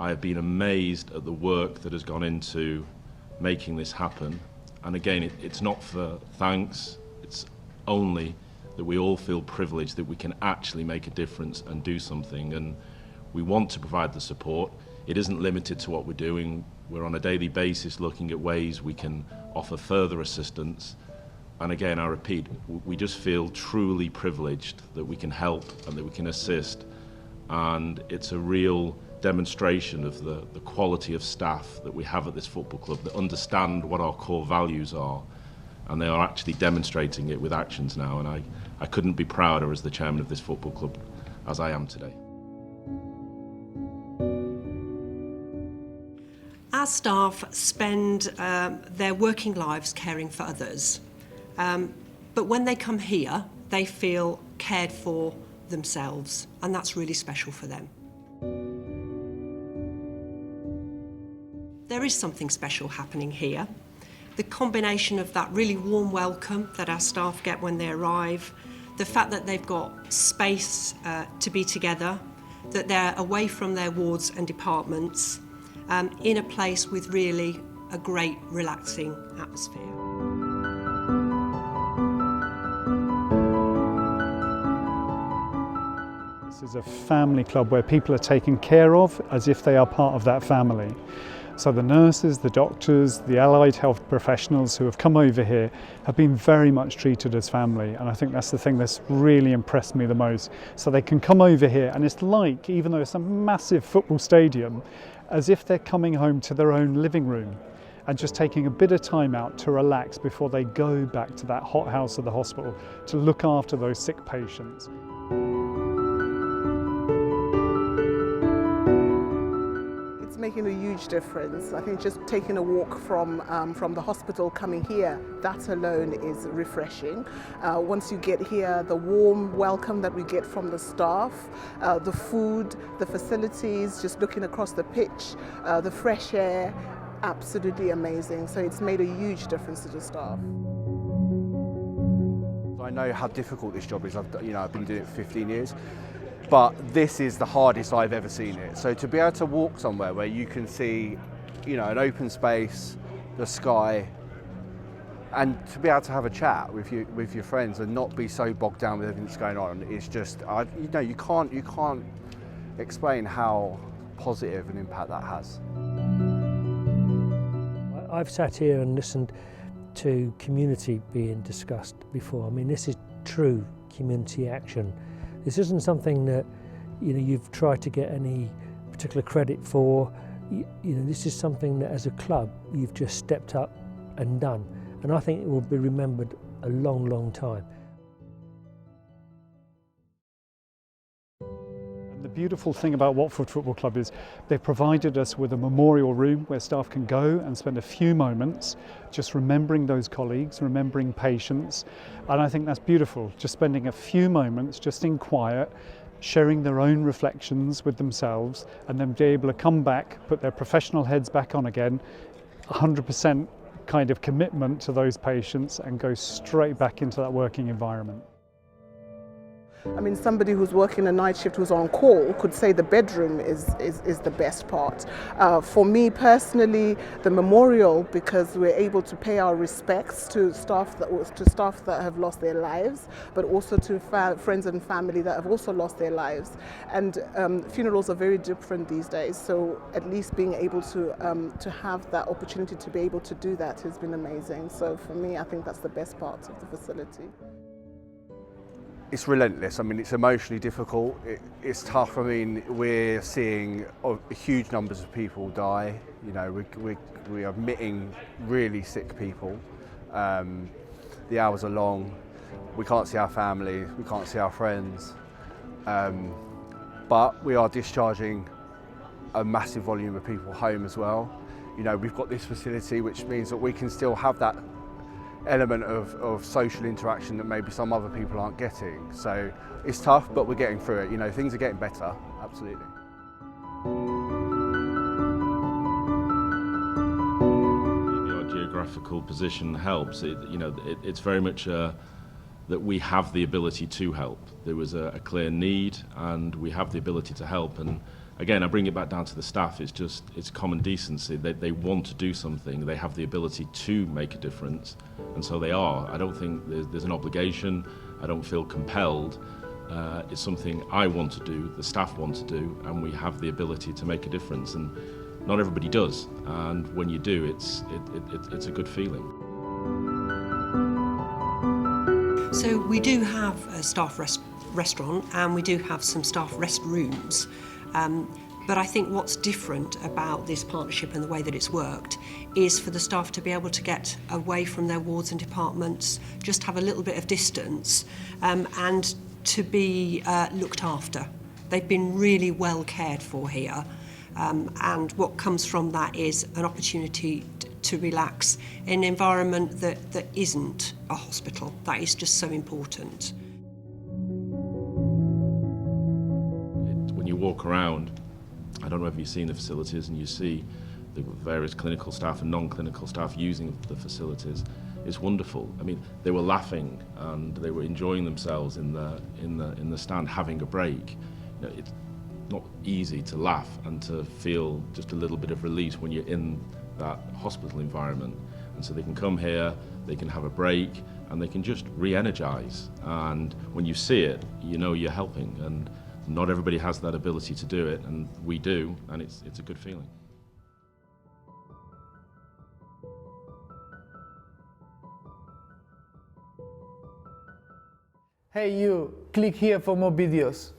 I have been amazed at the work that has gone into making this happen. And again, it's not for thanks, it's only that we all feel privileged that we can actually make a difference and do something. And we want to provide the support. It isn't limited to what we're doing. We're on a daily basis looking at ways we can offer further assistance. And again, I repeat, we just feel truly privileged that we can help and that we can assist. And it's a real demonstration of the quality of staff that we have at this football club that understand what our core values are, and they are actually demonstrating it with actions now. And I couldn't be prouder as the chairman of this football club as I am today. Our staff spend their working lives caring for others, but when they come here, they feel cared for themselves, and that's really special for them. There is something special happening here. The combination of that really warm welcome that our staff get when they arrive, the fact that they've got space to be together, that they're away from their wards and departments, in a place with really a great relaxing atmosphere. This is a family club where people are taken care of as if they are part of that family. So the nurses, the doctors, the allied health professionals who have come over here have been very much treated as family, and I think that's the thing that's really impressed me the most. So they can come over here and it's like, even though it's a massive football stadium, as if they're coming home to their own living room and just taking a bit of time out to relax before they go back to that hothouse of the hospital to look after those sick patients. Making a huge difference. I think just taking a walk from the hospital coming here, that alone is refreshing. Once you get here, the warm welcome that we get from the staff, the food, the facilities, just looking across the pitch, the fresh air, absolutely amazing. So it's made a huge difference to the staff. I know how difficult this job is. I've been doing it for 15 years. But this is the hardest I've ever seen it. So to be able to walk somewhere where you can see, an open space, the sky, and to be able to have a chat with your friends and not be so bogged down with everything that's going on, is just, you can't explain how positive an impact that has. I've sat here and listened to community being discussed before. I mean, this is true community action. This isn't something that you've tried to get any particular credit for. This is something that as a club you've just stepped up and done, and I think it will be remembered a long, long time. The beautiful thing about Watford Football Club is they've provided us with a memorial room where staff can go and spend a few moments just remembering those colleagues, remembering patients, and I think that's beautiful, just spending a few moments just in quiet, sharing their own reflections with themselves, and then be able to come back, put their professional heads back on again, 100% kind of commitment to those patients, and go straight back into that working environment. I mean, somebody who's working a night shift who's on call could say the bedroom is the best part. For me personally, the memorial, because we're able to pay our respects to staff that have lost their lives, but also to friends and family that have also lost their lives. And funerals are very different these days, so at least being able to have that opportunity to be able to do that has been amazing. So for me, I think that's the best part of the facility. It's relentless. I mean, it's emotionally difficult. It's tough. I mean, we're seeing huge numbers of people die. We are admitting really sick people. The hours are long. We can't see our family. We can't see our friends. But we are discharging a massive volume of people home as well. We've got this facility, which means that we can still have that element of social interaction that maybe some other people aren't getting. So it's tough, but we're getting through it. Things are getting better, absolutely. Maybe our geographical position helps. It's very much that we have the ability to help. There was a clear need, and we have the ability to help. And again, I bring it back down to the staff. It's common decency. They want to do something. They have the ability to make a difference, and so they are. I don't think there's an obligation. I don't feel compelled. It's something I want to do, the staff want to do, and we have the ability to make a difference. And not everybody does. And when you do, it's a good feeling. So we do have a staff restaurant, and we do have some staff restrooms. But I think what's different about this partnership and the way that it's worked is for the staff to be able to get away from their wards and departments, just have a little bit of distance, and to be looked after. They've been really well cared for here, and what comes from that is an opportunity to relax in an environment that isn't a hospital. That is just so important. When you walk around, I don't know if you've seen the facilities and you see the various clinical staff and non-clinical staff using the facilities. It's wonderful. I mean, they were laughing and they were enjoying themselves in the stand, having a break. You know, it's not easy to laugh and to feel just a little bit of release when you're in that hospital environment. And so they can come here, they can have a break, and they can just re-energize. And when you see it, you know you're helping. And not everybody has that ability to do it, and we do, and it's a good feeling. Hey you, click here for more videos.